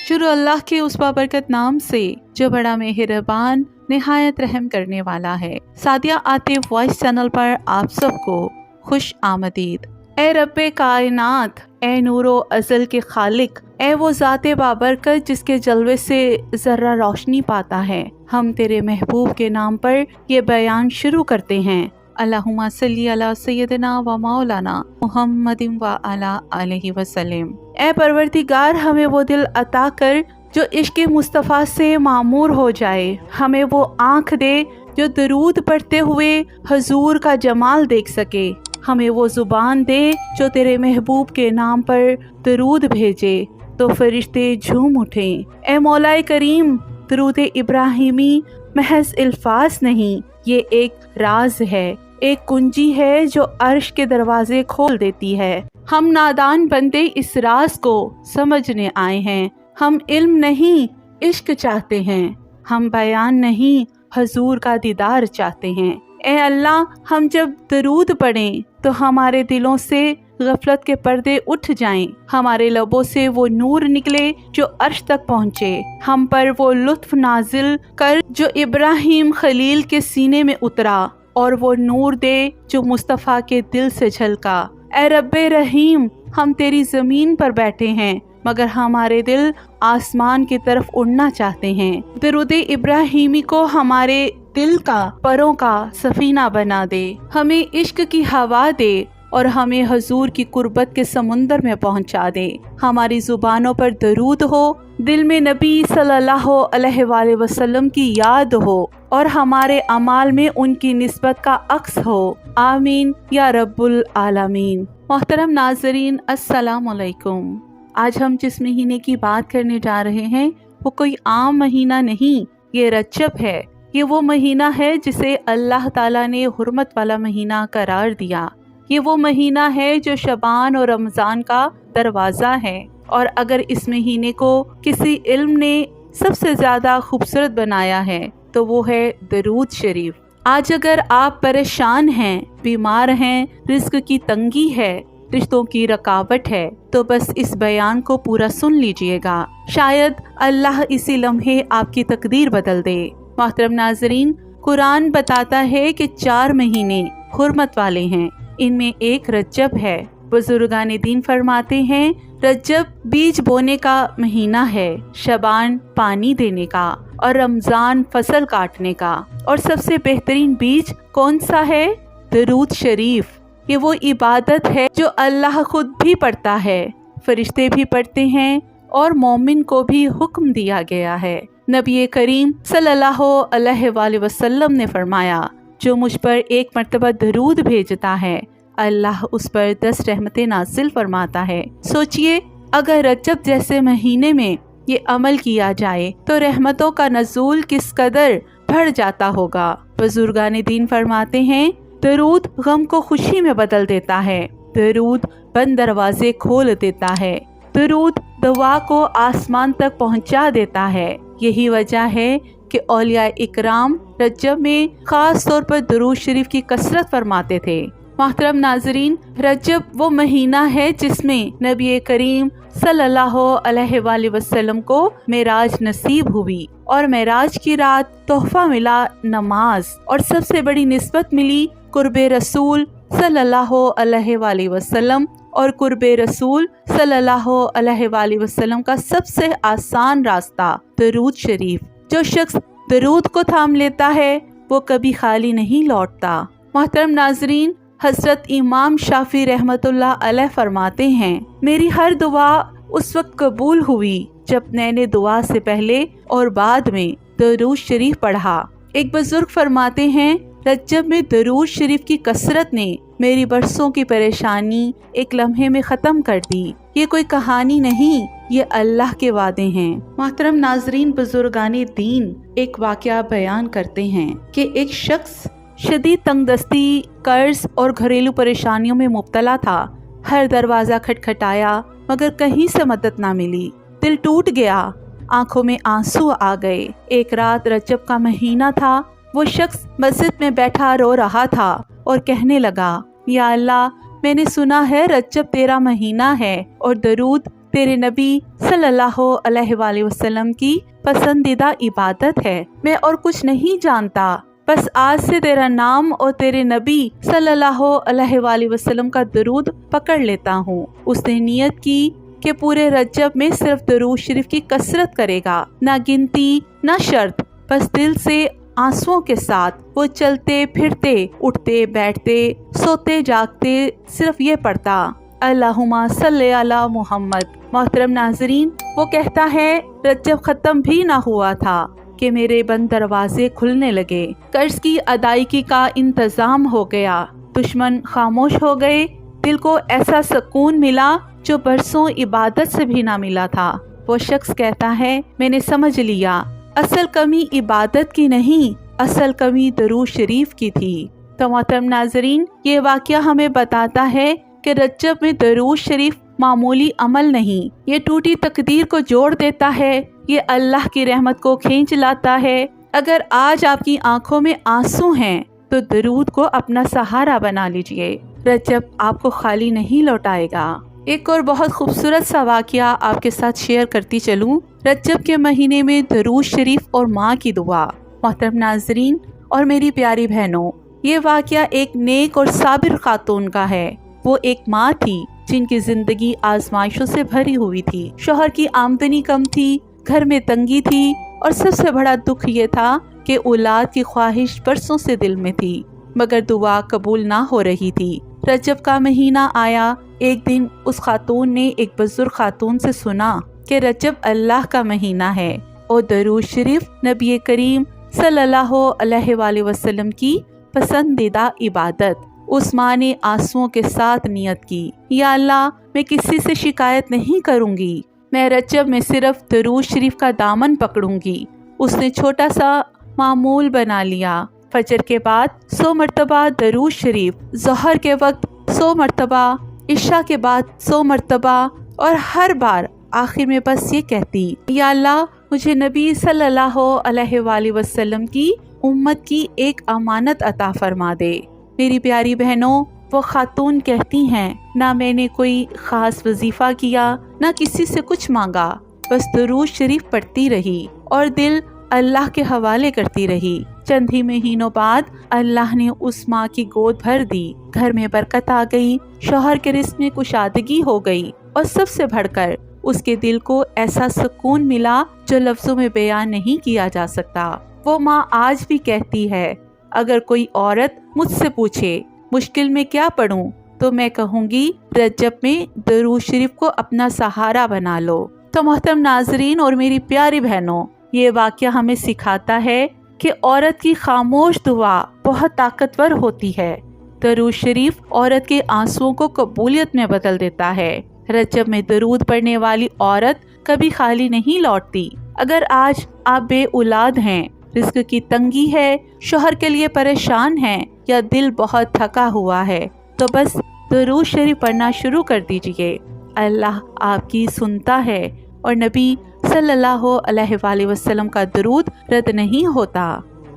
شروع اللہ کے اس بابرکت نام سے جو بڑا مہربان نہایت رحم کرنے والا ہے۔ سعدیہ عاطف وائس چینل پر آپ سب کو خوش آمدید۔ اے رب کائنات، اے نور و ازل کے خالق، اے وہ ذات بابرکت جس کے جلوے سے ذرہ روشنی پاتا ہے، ہم تیرے محبوب کے نام پر یہ بیان شروع کرتے ہیں۔ اللہم صلی علی سیدنا و مولانا محمد و علی آلہ وسلم۔ اے پروردگار، ہمیں وہ دل عطا کر جو عشق مصطفیٰ سے معمور ہو جائے، ہمیں وہ آنکھ دے جو درود پڑھتے ہوئے حضور کا جمال دیکھ سکے، ہمیں وہ زبان دے جو تیرے محبوب کے نام پر درود بھیجے تو فرشتے جھوم اٹھیں۔ اے مولا کریم، درود ابراہیمی محض الفاظ نہیں، یہ ایک راز ہے، ایک کنجی ہے جو عرش کے دروازے کھول دیتی ہے۔ ہم نادان بندے اس راز کو سمجھنے آئے ہیں، ہم علم نہیں عشق چاہتے ہیں، ہم بیان نہیں حضور کا دیدار چاہتے ہیں۔ اے اللہ، ہم جب درود پڑھیں تو ہمارے دلوں سے غفلت کے پردے اٹھ جائیں، ہمارے لبوں سے وہ نور نکلے جو عرش تک پہنچے، ہم پر وہ لطف نازل کر جو ابراہیم خلیل کے سینے میں اترا، اور وہ نور دے جو مصطفیٰ کے دل سے جھلکا۔ اے رب رحیم، ہم تیری زمین پر بیٹھے ہیں مگر ہمارے دل آسمان کی طرف اڑنا چاہتے ہیں۔ درود ابراہیمی کو ہمارے دل کا پروں کا سفینہ بنا دے، ہمیں عشق کی ہوا دے اور ہمیں حضور کی قربت کے سمندر میں پہنچا دے۔ ہماری زبانوں پر درود ہو، دل میں نبی صلی اللہ علیہ وآلہ وسلم کی یاد ہو اور ہمارے اعمال میں ان کی نسبت کا عکس ہو۔ آمین یا رب العالمین۔ محترم ناظرین، السلام علیکم۔ آج ہم جس مہینے کی بات کرنے جا رہے ہیں وہ کوئی عام مہینہ نہیں، یہ رجب ہے۔ یہ وہ مہینہ ہے جسے اللہ تعالیٰ نے حرمت والا مہینہ قرار دیا۔ یہ وہ مہینہ ہے جو شعبان اور رمضان کا دروازہ ہے، اور اگر اس مہینے کو کسی علم نے سب سے زیادہ خوبصورت بنایا ہے تو وہ ہے درود شریف۔ آج اگر آپ پریشان ہیں، بیمار ہیں، رزق کی تنگی ہے، رشتوں کی رکاوٹ ہے، تو بس اس بیان کو پورا سن لیجئے گا، شاید اللہ اسی لمحے آپ کی تقدیر بدل دے۔ محترم ناظرین، قرآن بتاتا ہے کہ 4 مہینے حرمت والے ہیں، ان میں ایک رجب ہے۔ بزرگان دین فرماتے ہیں رجب بیج بونے کا مہینہ ہے، شعبان پانی دینے کا، اور رمضان فصل کاٹنے کا۔ اور سب سے بہترین بیج کون سا ہے؟ درود شریف۔ یہ وہ عبادت ہے جو اللہ خود بھی پڑھتا ہے، فرشتے بھی پڑھتے ہیں، اور مومن کو بھی حکم دیا گیا ہے۔ نبی کریم صلی اللہ علیہ وآلہ وسلم نے فرمایا، جو مجھ پر ایک مرتبہ درود بھیجتا ہے، اللہ اس پر 10 رحمتیں نازل فرماتا ہے۔ سوچئے اگر رجب جیسے مہینے میں یہ عمل کیا جائے تو رحمتوں کا نزول کس قدر بڑھ جاتا ہوگا۔ بزرگان دین فرماتے ہیں درود غم کو خوشی میں بدل دیتا ہے، درود بند دروازے کھول دیتا ہے، درود دعا کو آسمان تک پہنچا دیتا ہے۔ یہی وجہ ہے کہ اولیاء اکرام رجب میں خاص طور پر درود شریف کی کثرت فرماتے تھے۔ محترم ناظرین، رجب وہ مہینہ ہے جس میں نبی کریم صلی اللہ علیہ وآلہ وسلم کو معراج نصیب ہوئی، اور معراج کی رات تحفہ ملا نماز، اور سب سے بڑی نسبت ملی قرب رسول صلی اللہ علیہ وآلہ وسلم، اور قرب رسول صلی اللہ علیہ وآلہ وسلم کا سب سے آسان راستہ درود شریف۔ جو شخص درود کو تھام لیتا ہے وہ کبھی خالی نہیں لوٹتا۔ محترم ناظرین، حضرت امام شافعی رحمت اللہ علیہ فرماتے ہیں میری ہر دعا اس وقت قبول ہوئی جب میں نے دعا سے پہلے اور بعد میں درود شریف پڑھا۔ ایک بزرگ فرماتے ہیں رجب میں درود شریف کی کثرت نے میری برسوں کی پریشانی ایک لمحے میں ختم کر دی۔ یہ کوئی کہانی نہیں، یہ اللہ کے وعدے ہیں۔ محترم ناظرین، بزرگان دین ایک واقعہ بیان کرتے ہیں کہ ایک شخص شدید تنگ دستی، قرض اور گھریلو پریشانیوں میں مبتلا تھا۔ ہر دروازہ کھٹکھٹایا مگر کہیں سے مدد نہ ملی۔ دل ٹوٹ گیا، آنکھوں میں آنسو آ گئے۔ ایک رات رجب کا مہینہ تھا، وہ شخص مسجد میں بیٹھا رو رہا تھا اور کہنے لگا، یا اللہ، میں نے سنا ہے رجب تیرا مہینہ ہے اور درود तेरे नबी सल्लल्लाहु अलैहि वसल्लम की पसंदीदा इबादत है। मैं और कुछ नहीं जानता, बस आज से तेरा नाम और तेरे नबी सल्लल्लाहु अलैहि वसल्लम का दरूद पकड़ लेता हूँ। उसने नियत की कि पूरे रजब में सिर्फ दरूद शरीफ की कसरत करेगा, ना गिनती ना शर्त, बस दिल से आंसुओं के साथ वो चलते फिरते, उठते बैठते, सोते जागते सिर्फ ये पढ़ता, अल्लाहुम्मा सल्ले अला मुहम्मद। मोहतरम नाजरीन, वो कहता है रजब खत्म भी ना हुआ था कि मेरे बंद दरवाजे खुलने लगे, कर्ज की अदायगी का इंतजाम हो गया, दुश्मन खामोश हो गए, दिल को ऐसा सुकून मिला जो बरसों इबादत से भी ना मिला था। वो शख्स कहता है, मैंने समझ लिया असल कमी इबादत की नहीं, असल कमी दरूद शरीफ की थी। तो मोहतरम नाजरीन, ये वाक़या हमें बताता है कि रजब में दरूद शरीफ मामूली अमल नहीं, ये टूटी तकदीर को जोड़ देता है, ये अल्लाह की रहमत को खींच लाता है। अगर आज आपकी आंखों में आंसू हैं तो दरूद को अपना सहारा बना लीजिए, रजब आपको खाली नहीं लौटाएगा। एक और बहुत खूबसूरत सा वाक़या आपके साथ शेयर करती चलूँ। रजब के महीने में दरूद शरीफ और माँ की दुआ। मोहतरम नाजरीन और मेरी प्यारी बहनों, ये वाक़या एक नेक और साबिर खातून का है। वो एक माँ थी जिनकी जिंदगी आजमाइशों से भरी हुई थी। शोहर की आमदनी कम थी, घर में तंगी थी और सबसे बड़ा दुख ये था कि औलाद की ख्वाहिश बरसों से दिल में थी, मगर दुआ कबूल ना हो रही थी। रजब का महीना आया। एक दिन उस खातून ने एक बुजुर्ग खातून से सुना कि रजब अल्लाह का महीना है और दरूद शरीफ नबी करीम सल्लल्लाहु अलैहि वसल्लम की पसंदीदा इबादत। उस माँ ने आंसुओं के साथ नियत की, या अल्लाह, मैं किसी से शिकायत नहीं करूँगी, मैं रजब में सिर्फ दरूद शरीफ का दामन पकड़ूंगी। उसने छोटा सा मामूल बना लिया, फजर के बाद 100 मरतबा दरूद शरीफ, ज़ोहर के वक्त 100 मरतबा, इशा के बाद 100 मरतबा, और हर बार आखिर में बस ये कहती, या अल्लाह, मुझे नबी सल्लल्लाहु अलैहि वसल्लम की उम्मत की एक अमानत अता फरमा दे। मेरी प्यारी बहनों, वो खातून कहती हैं, ना मैंने कोई ख़ास वजीफ़ा किया, ना किसी से कुछ मांगा, बस दरूद शरीफ पढ़ती रही और दिल अल्लाह के हवाले करती रही। चंद ही महीनों बाद अल्लाह ने उस माँ की गोद भर दी, घर में बरकत आ गई, शौहर के रिस्क में कुशादगी हो गई और सबसे बढ़कर उसके दिल को ऐसा सुकून मिला जो लफ्जों में बयान नहीं किया जा सकता। वो माँ आज भी कहती है, अगर कोई औरत मुझसे पूछे मुश्किल में क्या पढ़ूं, तो मैं कहूँगी रजब में दरूद शरीफ को अपना सहारा बना लो। तो मोहतरम नाजरीन और मेरी प्यारी बहनों, ये वाक़या हमें सिखाता है कि औरत की खामोश दुआ बहुत ताकतवर होती है। दरूद शरीफ औरत के आंसुओं को कबूलियत में बदल देता है। रजब में दरूद पढ़ने वाली औरत कभी खाली नहीं लौटती। अगर आज आप बे औलाद हैं, रिस्क की तंगी है, शोहर के लिए परेशान हैं या दिल बहुत थका हुआ है, तो बस दरूद शरीफ पढ़ना शुरू कर दीजिए। अल्लाह आपकी सुनता है और नबी सल्लल्लाहु अलैहि वसल्लम का दरूद रद्द नहीं होता।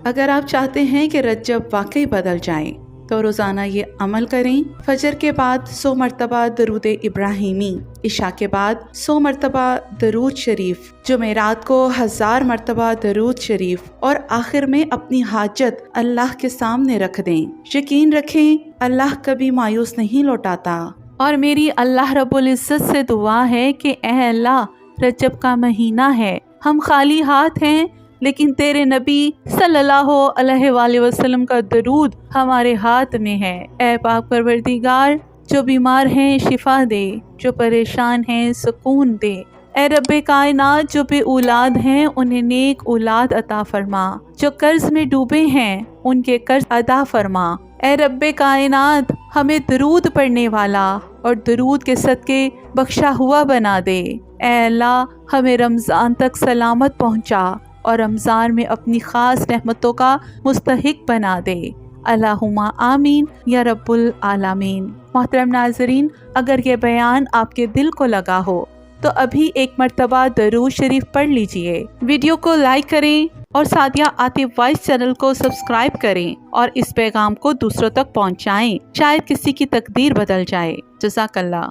अगर आप चाहते हैं कि रजब वाकई बदल जाए तो रोज़ाना ये अमल करें। फजर के बाद 100 मरतबा दरूद इब्राहिमी, इशा के बाद 100 मरतबा दरूद शरीफ, जुमेरात को 1000 मरतबा दरूद शरीफ, और आखिर में अपनी हाजत अल्लाह के सामने रख दें। यकीन रखें, अल्लाह कभी मायूस नहीं लौटाता। और मेरी अल्लाह रब्बुल इज़्ज़त से दुआ है कि ए अल्लाह, रजब का महीना है, हम खाली हाथ हैं, लेकिन तेरे नबी सल्लल्लाहु अलैहि वसल्लम का दरूद हमारे हाथ में है। ऐ पाक परवरदिगार, जो बीमार हैं शिफा दे, जो परेशान हैं सुकून दे। ऐ रब्बे कायनात, जो बे औलाद हैं उन्हें नेक औलाद अता फरमा, जो कर्ज में डूबे हैं उनके कर्ज अदा फरमा। ऐ रब्बे कायनात, हमें दरूद पढ़ने वाला और दरूद के सदके बख्शा हुआ बना दे। ऐ अल्लाह, हमें रमज़ान तक सलामत पहुँचा और रमज़ान में अपनी ख़ास रहमतों का मुस्तहिक बना दे। अल्लाहुम्मा आमीन या रब्बुल आलमीन। मोहतरम नाज़रीन, अगर ये बयान आपके दिल को लगा हो तो अभी एक मरतबा दरूद शरीफ पढ़ लीजिए। वीडियो को लाइक करें और सादिया आतिफ वॉइस चैनल को सब्सक्राइब करें और इस पैगाम को दूसरों तक पहुंचाएं। शायद किसी की तकदीर बदल जाए। जज़ाकल्लाह।